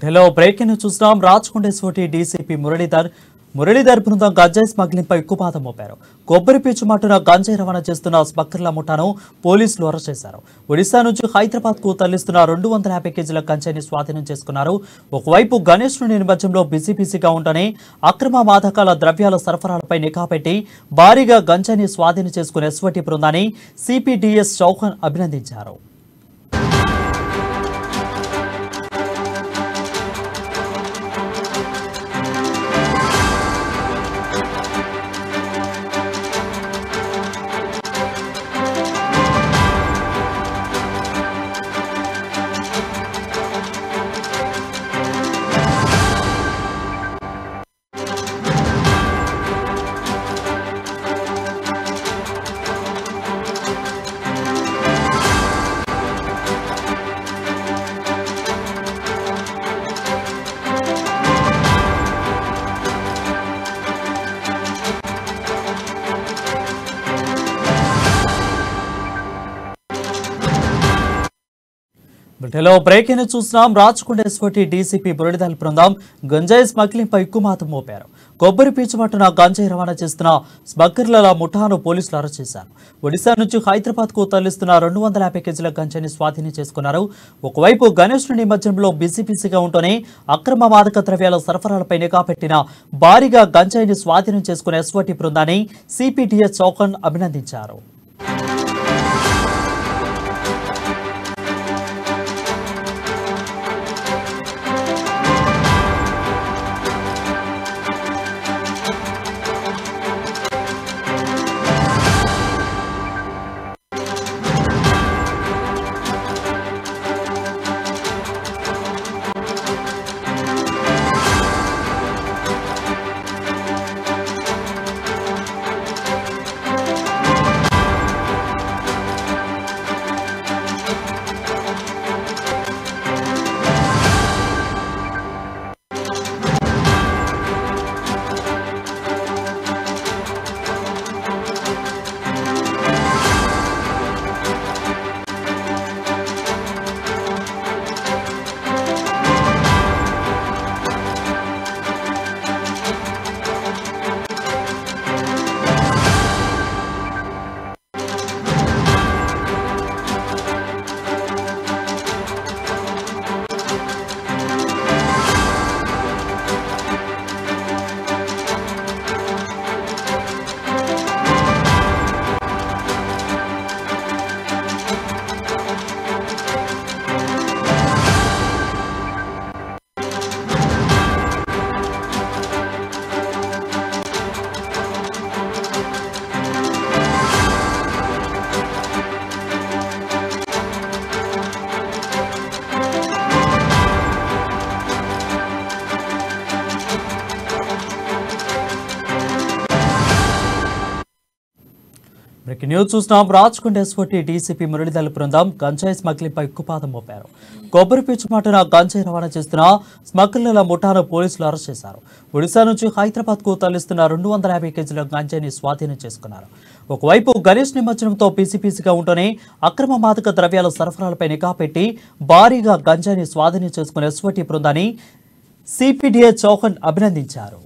Hello breaking news చూస్తున్నాం. రాచకొండేశ్వరి DCP Muralidhar బృందం గంజాయి స్మగ్లింగ్ పై ఉక్కుపాదం మోపారు. కొబ్బరి పీచు మాటున గంజాయి రవాణా చేస్తున్న స్మగ్లర్ల ముఠాను పోలీసులు అరెస్ట్ చేశారు. ఒడిశా నుంచి హైదరాబాద్ కు తరలిస్తున్న 250 కేజీల గంజాయిని స్వాధీనం చేసుకున్నారు. ఒకవైపు గణేష్ నేపథ్యంలో బిజీగా ఉంటూనే అక్రమ మాదకాల ద్రవ్యాల సరఫరాలపై నిఘా పెట్టి భారీగా గంజాయిని స్వాధీనం చేసుకున్న ఎస్వటి బృందాన్ని సిపిడిఎస్ చౌహాన్ అభినందించారు. హలో బ్రేకింగ్ న్యూస్ చూస్తున్నాం. రాచకొండేశ్వరి డీసీపీ మురళీధర్ బృందం గంజాయి స్మగ్లింగ్ పై ఉక్కుమాతం మోపారు. కొబ్బరి పీచు మట్టున గంజాయి రవాణా చేస్తున్న స్మగ్లర్ల ముఠాను పోలీసులు అరెస్ట్ చేశారు. ఒడిశా నుంచి హైదరాబాద్ కు తరలిస్తున్న 250 కేజీల గంజాయిని స్వాధీనం చేసుకున్నారు. ఒకవైపు గణేష్ నేపథ్యంలో బిజీగా ఉంటూనే అక్రమ మాదక ద్రవ్యాల సరఫరాలపై నిఘా పెట్టిన భారీగా గంజాయిని స్వాధీనం చేసుకున్న ఎస్వటి బృందాన్ని సిపిడిఎస్ చౌహాన్ అభినందించారు. బ్రేకింగ్ న్యూస్ చూస్తున్నాం. రాచకొండేశ్వరి డీసీపీ మురళీధర్ బృందం గంజాయి స్మగ్లింగ్ పై ఉక్కుపాదం మోపారు. కొబ్బరి పీచు మాటున గంజాయి రవాణా చేస్తున్న స్మగ్లర్ల ముఠాను పోలీసులు అరెస్ట్ చేశారు. ఒడిశా నుంచి హైదరాబాద్ కు తరలిస్తున్న 250 కేజీల గంజాయిని స్వాధీనం చేసుకున్నారు. ఒకవైపు గణేష్ నిమజ్జనంతో బిజీగా ఉంటూనే అక్రమ మాదక ద్రవ్యాల సరఫరాలపై నిఘా పెట్టి భారీగా గంజాయిని స్వాధీనం చేసుకున్న ఎస్వటి బృందాన్ని సిపిడిఎస్ చౌహాన్ అభినందించారు.